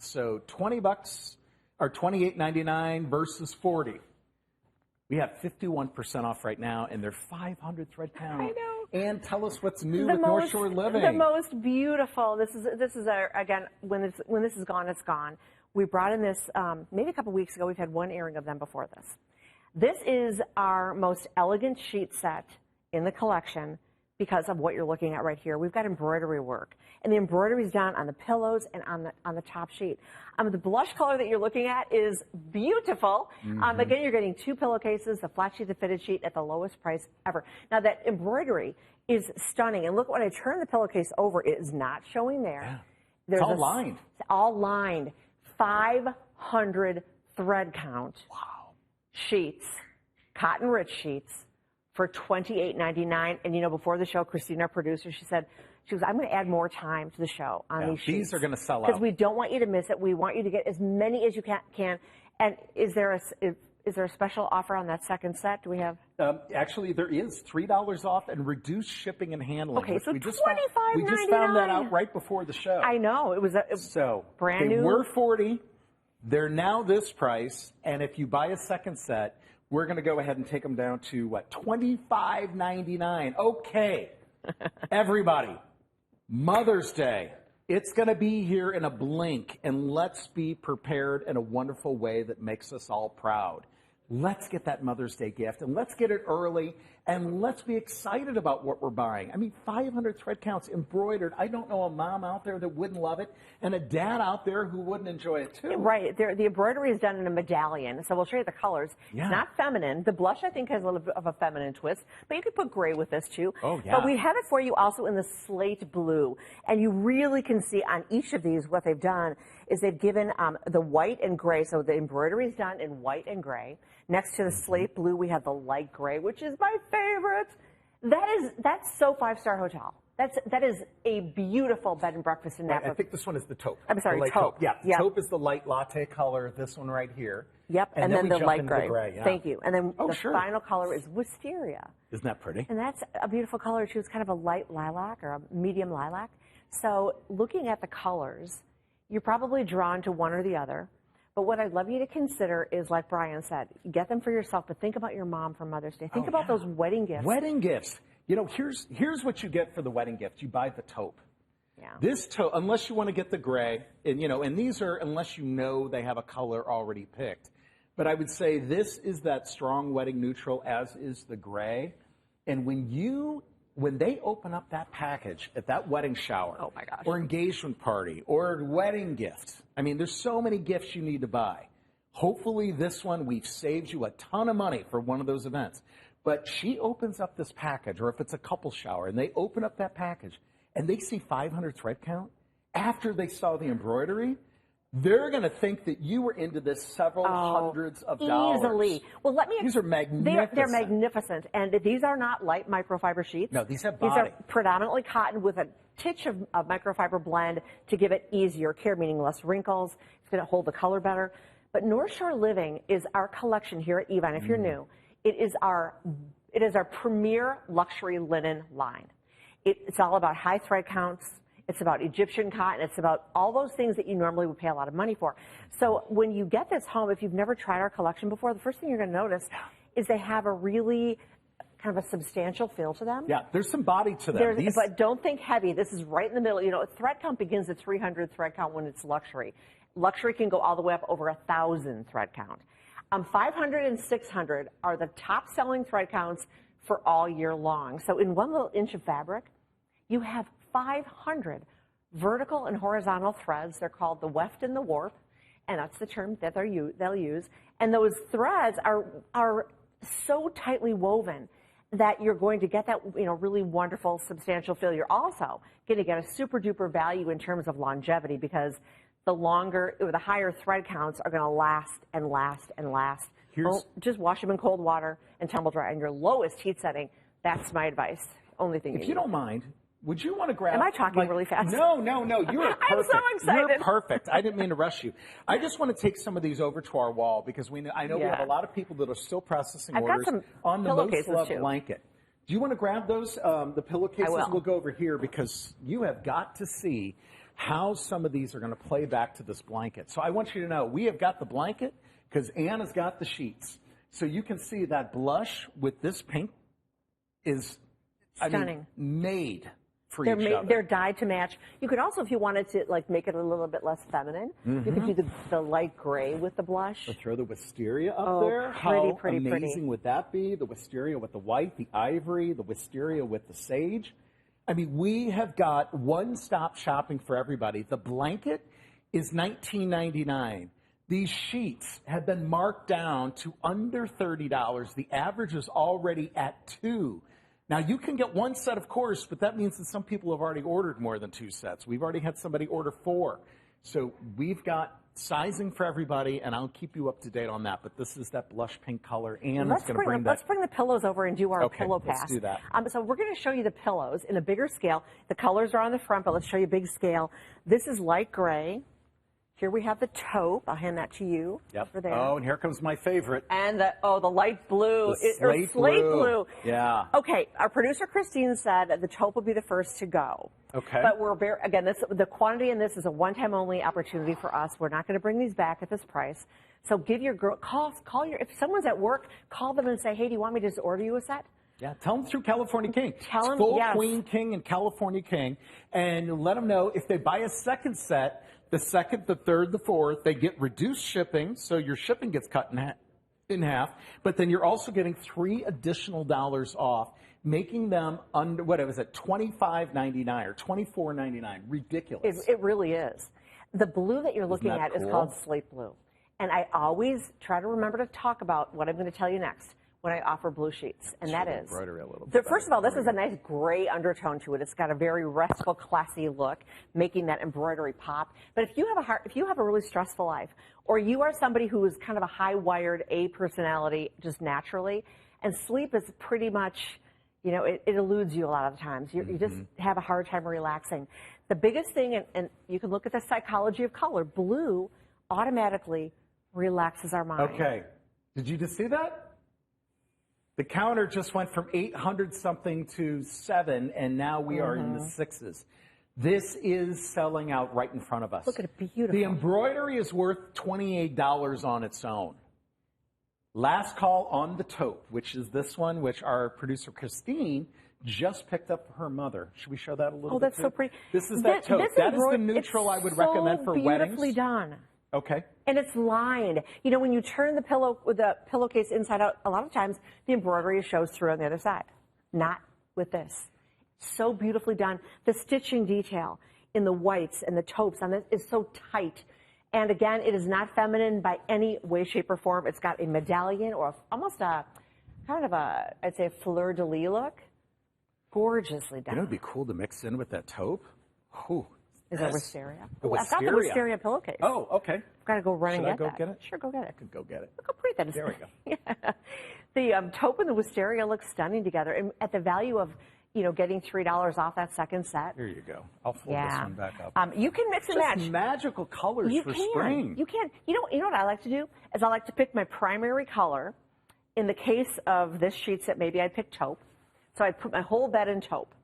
So 20 bucks or $28.99 versus 40. We have 51% off right now, and they're 500 thread count. I know. And tell us what's new with North Shore Living. The most beautiful. This is our, again, when this is gone, it's gone. We brought in this maybe a couple weeks ago. We've had one airing of them before this. This is our most elegant sheet set in the collection because of what you're looking at right here. We've got embroidery work, and the embroidery is done on the pillows and on the top sheet. The blush color that you're looking at is beautiful. Again, you're getting 2 pillowcases, the flat sheet, the fitted sheet at the lowest price ever. Now that embroidery is stunning, and look, when I turn the pillowcase over, it is not showing there. Yeah. It's all lined. It's all lined. 500 thread count. Wow. Sheets, cotton rich sheets for $28.99. And you know, before the show, Christina, our producer, she goes, I'm going to add more time to the show on these sheets. These are going to sell out. Because we don't want you to miss it. We want you to get as many as you can. And is there a special offer on that second set? Do we have? Actually, there is $3 off and reduced shipping and handling. Okay, so we just $25.99. found that out right before the show. I know. It was brand new. They were 40. They're now this price. And if you buy a second set, we're going to go ahead and take them down to, what, $25.99. Okay, everybody, Mother's Day. It's going to be here in a blink, and let's be prepared in a wonderful way that makes us all proud. Let's get that Mother's Day gift, and let's get it early, and let's be excited about what we're buying. I mean, 500 thread counts embroidered. I don't know a mom out there that wouldn't love it, and a dad out there who wouldn't enjoy it too. Right. The embroidery is done in a medallion, so we'll show you the colors. Yeah. It's not feminine. The blush, I think, has a little bit of a feminine twist, but you could put gray with this too. Oh, yeah. But we have it for you also in the slate blue, and you really can see on each of these what they've done is they've given the white and gray, so the embroidery is done in white and gray. Next to the slate blue, we have the light gray, which is my favorite. That's so 5-star hotel. That is a beautiful bed and breakfast in Napa. I think this one is the taupe. I'm sorry, taupe. Yeah, yep. Taupe is the light latte color. This one right here. Yep, and then the light gray. Yeah. Thank you. And then the sure. final color is wisteria. Isn't that pretty? And that's a beautiful color too. It's kind of a light lilac or a medium lilac. So looking at the colors, you're probably drawn to one or the other. But what I'd love you to consider is, like Brian said, get them for yourself, but think about your mom for Mother's Day. Think about those wedding gifts. Wedding gifts. You know, here's what you get for the wedding gift. You buy the taupe. Yeah. This taupe, unless you want to get the gray, and these are these they have a color already picked. But I would say this is that strong wedding neutral, as is the gray. And when they open up that package at that wedding shower, oh my gosh, or engagement party, or wedding gift, I mean, there's so many gifts you need to buy. Hopefully this one, we've saved you a ton of money for one of those events. But she opens up this package, or if it's a couple shower, and they open up that package, and they see 500 thread count, after they saw the embroidery, they're going to think that you were into this several hundreds of dollars. Easily. Well, these are magnificent. They're magnificent. And these are not light microfiber sheets. No, these have body. These are predominantly cotton with a titch of microfiber blend to give it easier care, meaning less wrinkles. It's going to hold the color better. But North Shore Living is our collection here at Evine. If you're new, it is our premier luxury linen line. It's all about high thread counts. It's about Egyptian cotton. It's about all those things that you normally would pay a lot of money for. So when you get this home, if you've never tried our collection before, the first thing you're going to notice is they have a really kind of a substantial feel to them. Yeah, there's some body to them. But don't think heavy. This is right in the middle. You know, thread count begins at 300 thread count when it's luxury. Luxury can go all the way up over 1,000 thread count. 500 and 600 are the top selling thread counts for all year long. So in one little inch of fabric, you have 500 vertical and horizontal threads. They're called the weft and the warp, and that's the term that they'll use. And those threads are so tightly woven that you're going to get that really wonderful, substantial feel. You're also going to get a super duper value in terms of longevity because the longer or the higher thread counts are going to last and last and last. Just wash them in cold water and tumble dry on your lowest heat setting. That's my advice. Only thing. If you don't mind, would you want to grab? Am I talking really fast? No. You are perfect. I'm so excited. You're perfect. I didn't mean to rush you. I just want to take some of these over to our wall because I know we have a lot of people that are still processing orders on the Most Loved blanket. Do you want to grab those? The pillowcases. We'll go over here because you have got to see how some of these are going to play back to this blanket. So I want you to know, we have got the blanket because Anna's got the sheets. So you can see that blush with this pink is Stunning. Made for each other. They're dyed to match. You could also, if you wanted to, like, make it a little bit less feminine, you could do the light gray with the blush. Or throw the wisteria up there. Pretty, How pretty, amazing would that be? The wisteria with the white, the ivory, the wisteria with the sage. I mean, we have got one-stop shopping for everybody. The blanket is $19.99. These sheets have been marked down to under $30. The average is already at $2. Now, you can get one set, of course, but that means that some people have already ordered more than 2 sets. We've already had somebody order 4. So we've got sizing for everybody, and I'll keep you up to date on that. But this is that blush pink color, and Let's it's going to bring that. Let's bring the pillows over and do our pillow pass. Let's do that. So we're going to show you the pillows in a bigger scale. The colors are on the front, but let's show you big scale. This is light gray. Here we have the taupe. I'll hand that to you. Yep. Over there. Oh, and here comes my favorite. And the light blue. The slate blue. Yeah. Okay, our producer Christine said that the taupe will be the first to go. Okay. But again, the quantity in this is a one-time only opportunity for us. We're not going to bring these back at this price. So give your girl, if someone's at work, call them and say, hey, do you want me to just order you a set? Yeah, tell them through California King. Tell them, full yes. Queen King and California King, and let them know if they buy a second set, the second, the third, the fourth, they get reduced shipping, so your shipping gets cut in half, but then you're also getting $3 additional off, making them under, what was it, $25.99 or $24.99. Ridiculous. It really is. The blue that you're looking at is called slate blue. And I always try to remember to talk about what I'm going to tell you next when I offer blue sheets, and that is, embroidery a little bit first of all, this is a nice gray undertone to it. It's got a very restful, classy look, making that embroidery pop. But if you have a really stressful life, or you are somebody who is kind of a high-wired A personality just naturally, and sleep is pretty much, it eludes you a lot of the times. You just have a hard time relaxing. The biggest thing, and you can look at the psychology of color, blue automatically relaxes our mind. Okay. Did you just see that? The counter just went from 800 something to 7, and now we are in the 6s. This is selling out right in front of us. Look at it, beautiful. The embroidery is worth $28 on its own. Last call on the taupe, which is this one, which our producer Christine just picked up for her mother. Should we show that a little bit? Oh, that's too? so pretty. This is that taupe. That is the neutral I would recommend for weddings. Beautifully done. Okay. And it's lined. When you turn the pillowcase inside out, a lot of times the embroidery shows through on the other side. Not with this. So beautifully done. The stitching detail in the whites and the taupes on this is so tight. And again, it is not feminine by any way, shape, or form. It's got a medallion or almost a kind of a, I'd say, a fleur-de-lis look. Gorgeously done. It'd be cool to mix in with that taupe. Ooh. Is that wisteria? Oh, I've got the wisteria pillowcase. Oh, okay. I've got to go run and get that. Should I go get it? Sure, go get it. I could go get it. Look how pretty that is. There we go. Yeah. The taupe and the wisteria look stunning together. And at the value of, getting $3 off that second set. Here you go. I'll fold this one back up. You can mix and match. Magical colors for spring. You can. You know what I like to do? Is I like to pick my primary color. In the case of this sheet set, maybe I'd pick taupe. So I'd put my whole bed in taupe.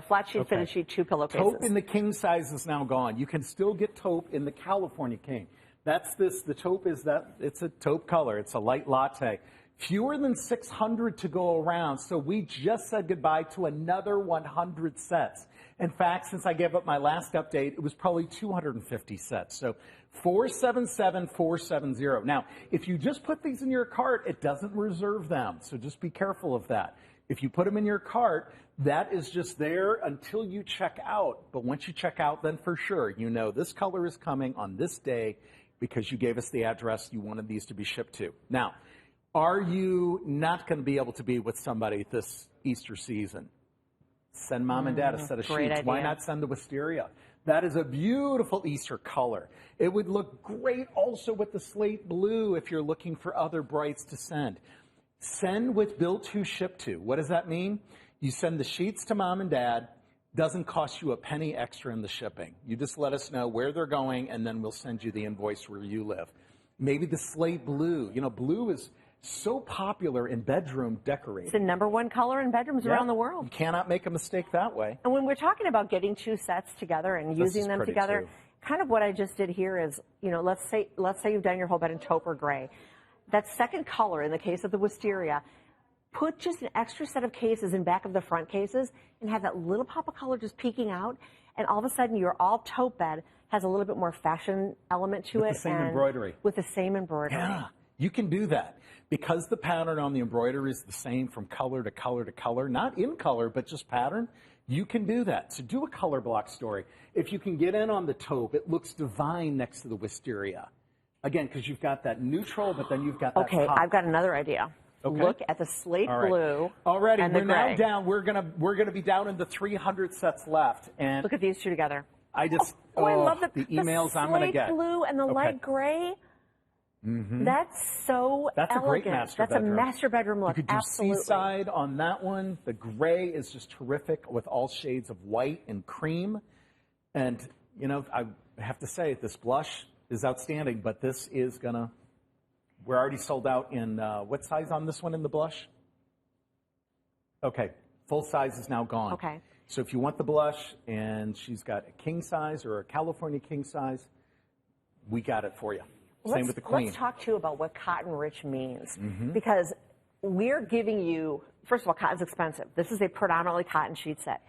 Flat sheet, fitted sheet, 2 pillowcases. Taupe in the king size is now gone. You can still get taupe in the California King. That's this. The taupe is that. It's a taupe color. It's a light latte. Fewer than 600 to go around. So we just said goodbye to another 100 sets. In fact, since I gave up my last update, it was probably 250 sets. So 477-470. Now, if you just put these in your cart, it doesn't reserve them. So just be careful of that. If you put them in your cart, that is just there until you check out. But once you check out, then for sure, this color is coming on this day because you gave us the address you wanted these to be shipped to. Now, are you not going to be able to be with somebody this Easter season? Send mom and dad a set of sheets. Idea. Why not send the wisteria? That is a beautiful Easter color. It would look great also with the slate blue if you're looking for other brights to send. Send with bill to ship to. What does that mean? You send the sheets to mom and dad. Doesn't cost you a penny extra in the shipping. You just let us know where they're going, and then we'll send you the invoice where you live. Maybe the slate blue. Blue is so popular in bedroom decorating. It's the #1 color in bedrooms around the world. You cannot make a mistake that way. And when we're talking about getting two sets together and using them together, too. kind of what I just did here is, let's say you've done your whole bed in taupe or gray. That second color, in the case of the wisteria, put just an extra set of cases in back of the front cases and have that little pop of color just peeking out. And all of a sudden, your all taupe bed has a little bit more fashion element to it. With the same embroidery. With the same embroidery. Yeah, you can do that. Because the pattern on the embroidery is the same from color to color to color, not in color, but just pattern, you can do that. So do a color block story. If you can get in on the taupe, it looks divine next to the wisteria. Again, because you've got that neutral, but then you've got that Okay, top. I've got another idea. Okay. Look at the slate blue. Alrighty, and the we're now gray. down. We're gonna be down in the 300 sets left. And Look at these two together. I just I love the emails I'm gonna get. The slate blue and the light gray. That's so That's elegant. a great master That's bedroom. a master bedroom look. You could do Absolutely. seaside on that one. The gray is just terrific with all shades of white and cream. And, I have to say, this blush is outstanding, but this is we're already sold out in, what size on this one in the blush? Okay, full size is now gone. Okay. So if you want the blush and she's got a king size or a California king size, we got it for you. Same with the queen. Let's talk too about what cotton rich means, because we're giving you, first of all, cotton's expensive. This is a predominantly cotton sheet set.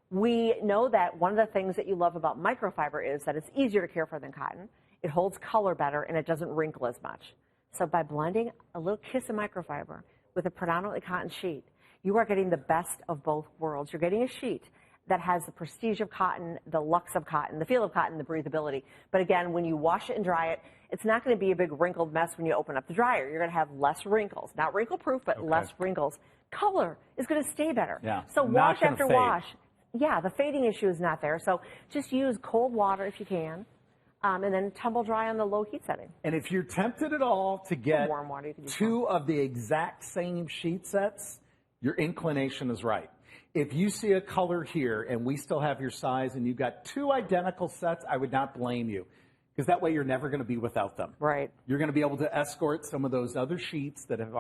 We know that one of the things that you love about microfiber is that it's easier to care for than cotton. It holds color better and it doesn't wrinkle as much. So by blending a little kiss of microfiber with a predominantly cotton sheet, you are getting the best of both worlds. You're getting a sheet that has the prestige of cotton, the luxe of cotton, the feel of cotton, the breathability. But again, when you wash it and dry it, it's not going to be a big wrinkled mess when you open up the dryer. You're going to have less wrinkles. Not wrinkle proof, but less wrinkles. Color is going to stay better. Yeah. So Not wash gonna after fade. wash. Yeah, the fading issue is not there. So just use cold water if you can, and then tumble dry on the low heat setting. And if you're tempted at all to get Warm water, you can use two of the exact same sheet sets, your inclination is right. If you see a color here and we still have your size and you've got two identical sets, I would not blame you, because that way you're never going to be without them. Right. You're going to be able to escort some of those other sheets that they've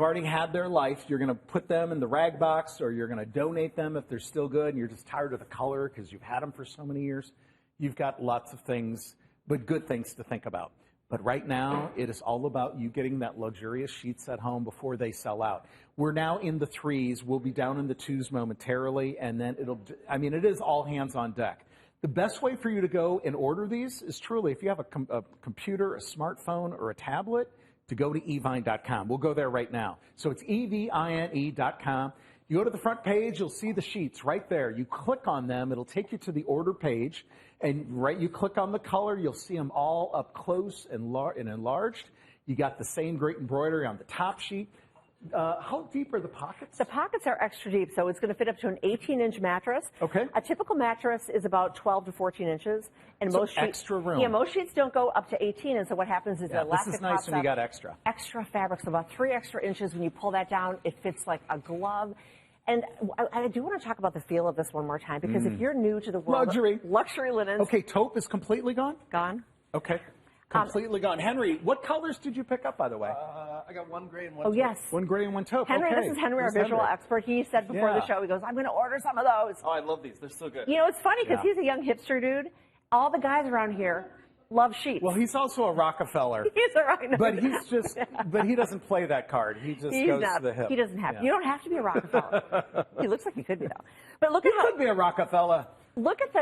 already had their life. You're going to put them in the rag box, or you're going to donate them if they're still good and you're just tired of the color because you've had them for so many years. You've got lots of things, but good things to think about. But right now, it is all about you getting that luxurious sheet set home before they sell out. We're now in the 3s. We'll be down in the 2s momentarily, and then it is all hands on deck. The best way for you to go and order these is truly, if you have a computer, a smartphone, or a tablet, to go to evine.com. We'll go there right now. So it's evine.com. You go to the front page, you'll see the sheets right there. You click on them, it'll take you to the order page, and you click on the color, you'll see them all up close and enlarged. You got the same great embroidery on the top sheet. How deep are the pockets? The pockets are extra deep, so it's going to fit up to an 18-inch mattress. Okay. A typical mattress is about 12 to 14 inches. And So most sheets, extra room. Yeah, most sheets don't go up to 18, and so what happens is the elastic this is nice pops when you up. got extra. Extra fabric, so about 3 extra inches. When you pull that down, it fits like a glove. And I do want to talk about the feel of this one more time, because if you're new to the world luxury linens. Okay, taupe is completely gone? Gone. Okay. Completely gone. Henry, what colors did you pick up, by the way? I got one gray and one Oh, taupe. yes. One gray and one taupe. Henry, okay. this is Henry, our Who's visual expert. He said before the show, he goes, I'm going to order some of those. Oh, I love these. They're so good. You know, it's funny because Yeah. he's a young hipster dude. All the guys around here love sheets. Well, he's also a Rockefeller. He's a right. But he doesn't play that card. He just goes to the hip. He doesn't have. Yeah. You don't have to be a Rockefeller. He looks like he could be though. But look at He could be a Rockefeller. look at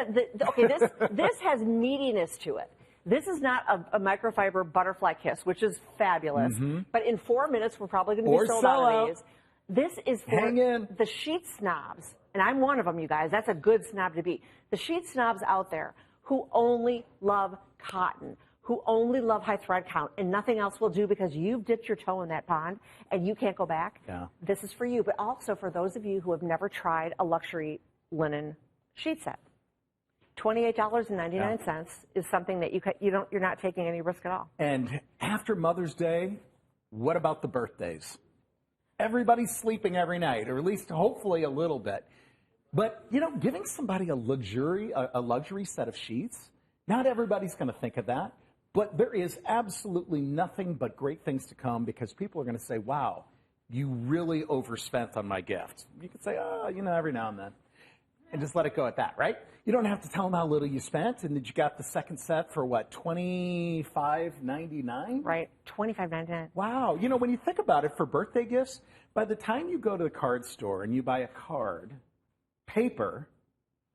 okay, this has meatiness to it. This is not a microfiber butterfly kiss, which is fabulous. But in 4 minutes, we're probably going to Or be sold sell out out. of these. This is for Hang in. the sheet snobs, and I'm one of them, you guys. That's a good snob to be. The sheet snobs out there who only love cotton, who only love high thread count, and nothing else will do because you've dipped your toe in that pond and you can't go back. Yeah. This is for you, but also for those of you who have never tried a luxury linen sheet set. $28.99 is something that you're not taking any risk at all. And after Mother's Day, what about the birthdays? Everybody's sleeping every night, or at least hopefully a little bit. But, giving somebody a luxury set of sheets, not everybody's going to think of that. But there is absolutely nothing but great things to come because people are going to say, wow, you really overspent on my gift. You could say, oh, every now and then. And just let it go at that, right? You don't have to tell them how little you spent and that you got the second set for what, $25.99? Right, $25.99. Wow. When you think about it for birthday gifts, by the time you go to the card store and you buy a card, paper,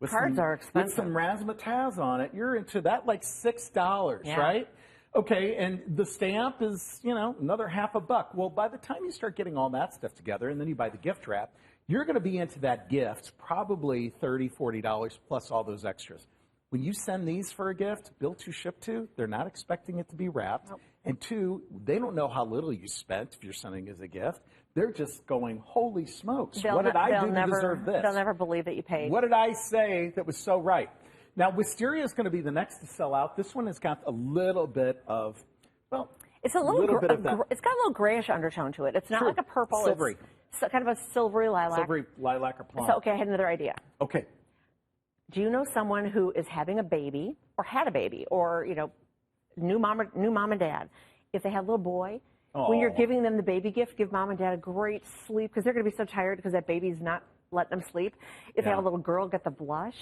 Cards are expensive. with some razzmatazz on it, you're into that like $6, Yeah. right? Okay, and the stamp is, another half a buck. Well, by the time you start getting all that stuff together and then you buy the gift wrap, you're going to be into that gift probably $30, $40 plus all those extras. When you send these for a gift, bill to, ship to, they're not expecting it to be wrapped. Nope. And two, they don't know how little you spent if you're sending as a gift. They're just going, holy smokes, what did I do to deserve this? They'll never believe that you paid. What did I say that was so right? Now, wisteria is going to be the next to sell out. This one has got a little bit of, well, it's a little bit of that. It's got a little grayish undertone to it. It's not True. like a purple. Silvery. It's kind of a silvery lilac. Silvery lilac or plum. So, okay, I had another idea. Okay. Do you know someone who is having a baby or had a baby or, new mom and dad? If they have a little boy, when you're giving them the baby gift, give mom and dad a great sleep because they're going to be so tired because that baby's not letting them sleep. If they have a little girl, get the blush.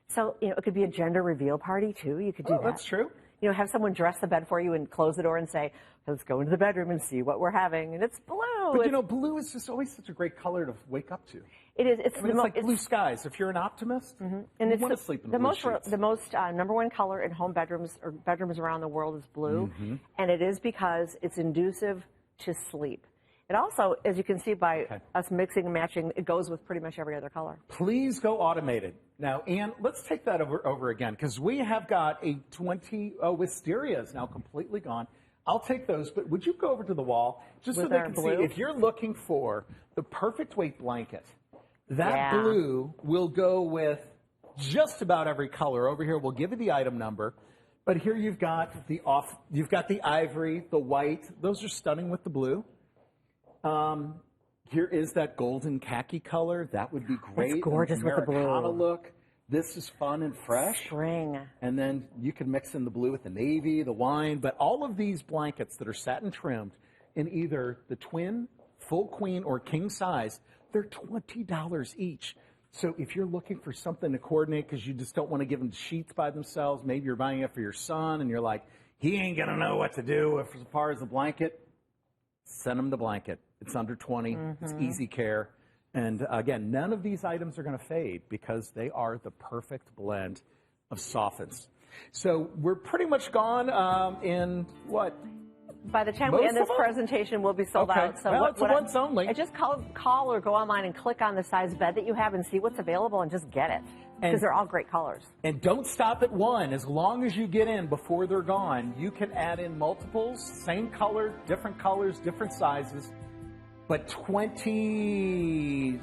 So, it could be a gender reveal party too. You could do that. That's true. Have someone dress the bed for you and close the door and say, let's go into the bedroom and see what we're having. And it's blue. But blue is just always such a great color to wake up to. It is. It's like blue skies. If you're an optimist, and you want to sleep in the blue most sheets. the most number one color in home bedrooms or bedrooms around the world is blue, and it is because it's inducive to sleep. It also, as you can see by us mixing and matching, it goes with pretty much every other color. Please go automated. Now, Ann, let's take that over again because we have got a wisteria is now completely gone. I'll take those, but would you go over to the wall just With so they our can blue? see if you're looking for the perfect weight blanket, that blue will go with just about every color. Over here, we'll give you the item number, but here you've got the ivory, the white. Those are stunning with the blue. Here is that golden khaki color. That would be great. It's gorgeous with the blue. Americana look. This is fun and fresh. Spring. And then you can mix in the blue with the navy, the wine. But all of these blankets that are satin trimmed in either the twin, full queen, or king size, they're $20 each. So if you're looking for something to coordinate because you just don't want to give them sheets by themselves, maybe you're buying it for your son and you're like, he ain't going to know what to do as far as the blanket, send him the blanket. It's under 20. It's easy care. And again, none of these items are going to fade because they are the perfect blend of softens. So we're pretty much gone in what? By the time Most we end this of them? presentation, we'll be sold Okay. out. So Well, it's a once only. I just call or go online and click on the size bed that you have and see what's available and just get it because they're all great colors. And don't stop at one. As long as you get in before they're gone, you can add in multiples, same color, different colors, different sizes. But 20